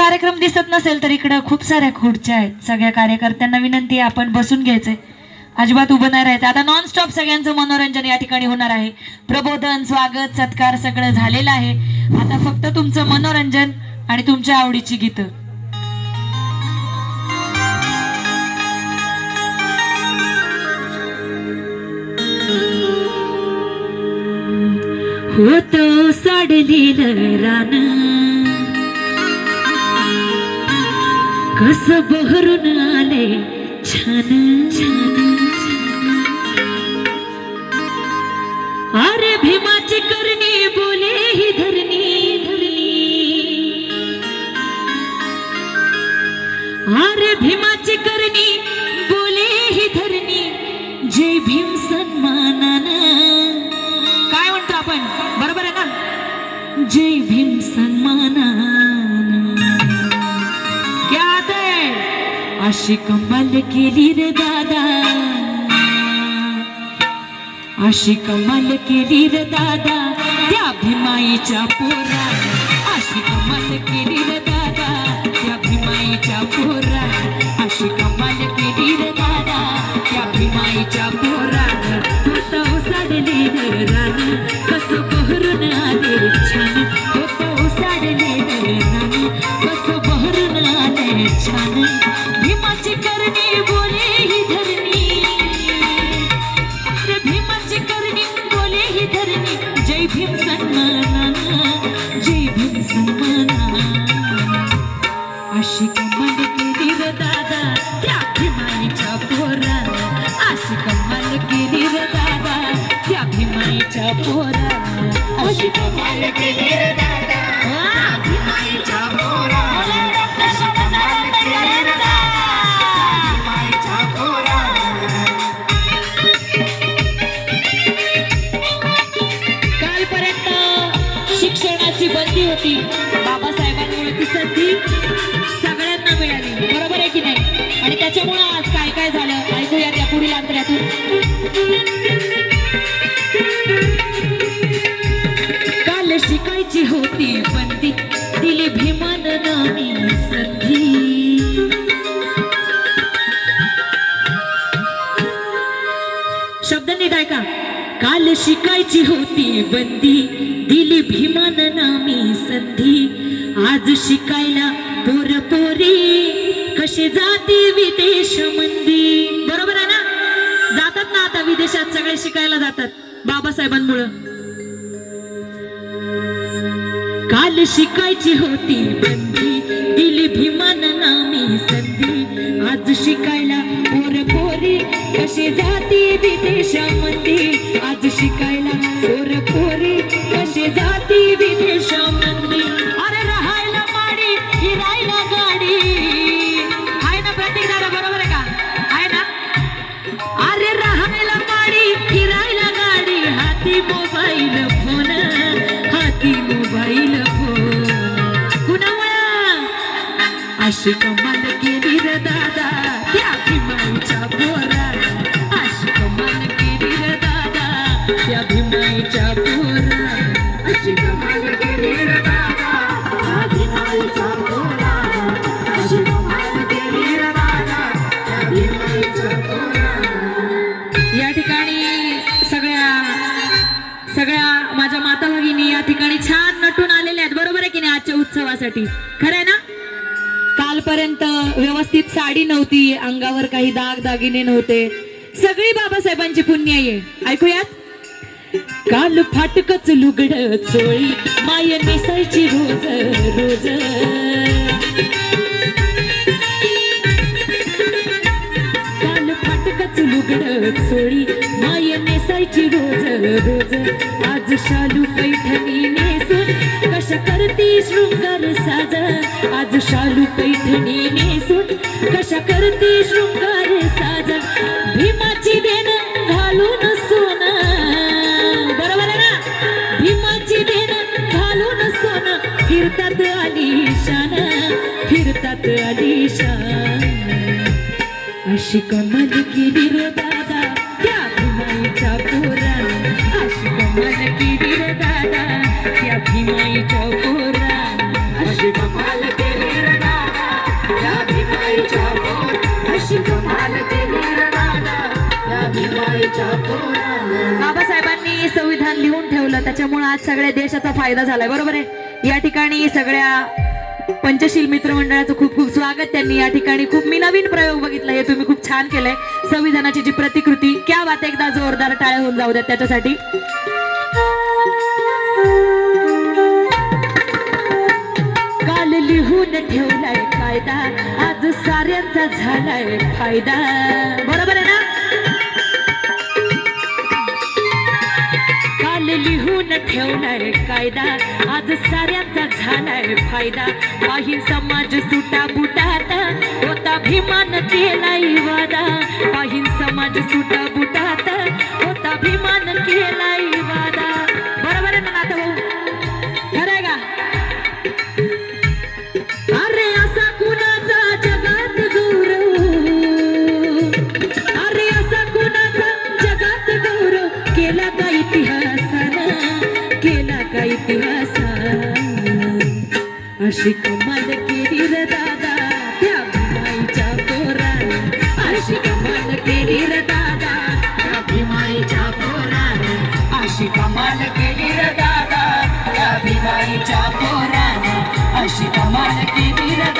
कार्यक्रम दिसत नसेल तर इकडे खूप साऱ्या खुर्च्या आहेत. सगळ्या कार्यकर्त्यांना विनंती आहे आपण बसून घ्यायचंय, अजिबात उभं नाही राहायचं. आता नॉन स्टॉप सगळ्यांचं मनोरंजन या ठिकाणी होणार आहे. प्रबोधन, स्वागत, सत्कार सगळं झालेलं आहे. आता फक्त तुमचं मनोरंजन आणि तुमच्या आवडीची गीतं. होतो साडलेलं रान कस बहरून आले छान छान. अरे भीमाची करणी बोले ही धरणी धरणी. अरे भीमाची करणी बोले ही धरणी. जय भीम सन्मानानं. काय म्हणतो आपण, बरोबर आहे ना? जय भीम सन्मानानं. क्या है अशी कमाल केली रे दादा, अशी कमाल केली रे दादा त्या भीमाईच्या पोरा. अशी कमाल केली रे दादा त्या भीमाईच्या पोरा. अशी कमाल केली रे दादा त्या भीमाईच्या पोरा. होता साडलेलं रान कसं बहरून आले छान. होता साडलेलं रान कसं बहरून आले छान. भीमाची करणी बोले ही धरणी. अरे भीमाची करणी बोले ही धरणी. जय भीम सन्मानानं, जय भीम सन्मानानं. अशी कमाल केली रे दादा त्या भीमाईच्या पोरा. अशी कमाल केली रे दादा त्या भीमाईच्या पोरा. अशी कमाल केली रे दादा त्या भीमाईच्या पोरा. शिक्षणाची बंदी होती, बाबासाहेबांमुळे ती संधी सगळ्यांना मिळाली, बरोबर आहे की नाही? आणि त्याच्यामुळे आज काय काय झालं ऐकूया त्या पुढील अंतऱ्यातून. काल शिकायची होती बंदी दिली भीमानं नामी संधी. शब्द नीट ऐका. काल शिकायची होती बंदी दिली भीमानं नामी संधी. आज शिकायला पोर पोरी कशी जाती विदेश मंदी. बरोबर आहे ना? जातात ना आता विदेशात, सगळे शिकायला जातात बाबासाहेबांमुळं. काल शिकायची होती बंदी दिली भीमानं नामी संधी. आज शिकायला पोर पोरी कशी जाती विदेशामध्ये. आज शिकायला पोर पोरी कशी जाती विदेशामध्ये. अरे राहायला माडी फिरायला गाडी. आहे ना प्रतीक दादा, बरोबर आहे का? आहे ना? अरे राहायला माडी फिरायला गाडी. हाती मोबाईल फोन, हाती मोबाईल फोन. कुणामुळं? अशी कमाल केली रे दादा त्या भीमाईच्या पोरा. अशी कमाल केली रे दादा त्या भीमाईच्या पोरा. अशी कमाल केली रे दादा त्या भीमाईच्या पोरा. अशी कमाल केली रे दादा त्या भीमाईच्या पोरा. या ठिकाणी सगळ्या माझ्या माता भगिनी या ठिकाणी छान नटून आलेल्या आहेत, बरोबर आहे की नाही? आजच्या उत्सवासाठी खरं आहे ना? कालपर्यंत व्यवस्थित साडी नव्हती, अंगावर काही दाग दागिने नव्हते. सगळी बाबासाहेबांची पुण्य आहे. ऐकूयात. काल फाटकच लुगड चोळी माय नेसायची रोज रोज. काल फाटकच लुगड चोळी माय नेसायची रोज रोज. आज शालू पैठणी नेसून कशा करती शृंगार साज. आज शालू पैठणी नेसून कशा करती शृंगार साज. भीमाची देण घालून सोनं. बरोबर आहे ना? भीमाची देण घालून सोनं. फिरतात आलिशान, फिरतात आलिशान. अशी कमाल केली रे दादा त्या भीमाईच्या पोरा. अशी कमाल केली रे दादा त्या भीमाईच्या पोरा. अशी कमाल केली रे भीमाईच्या पोरानं. बाबासाहेबांनी संविधान लिहून ठेवलं, त्याच्यामुळे आज सगळ्या देशाचा फायदा झालाय, बरोबर आहे. या ठिकाणी सगळ्या पंचशील मित्रमंडळाचं खूप खूप स्वागत. त्यांनी या ठिकाणी खूप मी नवीन प्रयोग बघितला, हे तुम्ही खूप छान केलंय. संविधानाची जी प्रतिकृती, क्या बात, एकदा जोरदार टाळ्या होऊन जाऊ द्या त्याच्यासाठी. काल लिहून ठेवलाय कायदा, आज साऱ्यांचा झालाय फायदा, बरोबर आहे ना. काल लिहून ठेवलाय कायदा, आज साऱ्यांचा झालाय फायदा. काही समाज सुटा बुटात होता, भीमान केलाय वादा. काही समाज सुटा बुटात होता, भीमान केलाय वादा. बरोबर आहे ना नाता भाऊ, खरंय का. अरे असा कुणाचा जगात गौरव, अरे असा कुणाचा जगात गौरव, केला का इतिहासानं, केला का इतिहासानं. अशी कमाल केली रे दादा त्या भीमाईच्या पोरानं, अशी कमाल केली रे दादा त्या भीमाईच्या पोरानं. अशी कमाल केली रे दादा त्या भीमाईच्या पोरानं. अशी कमाल केली रे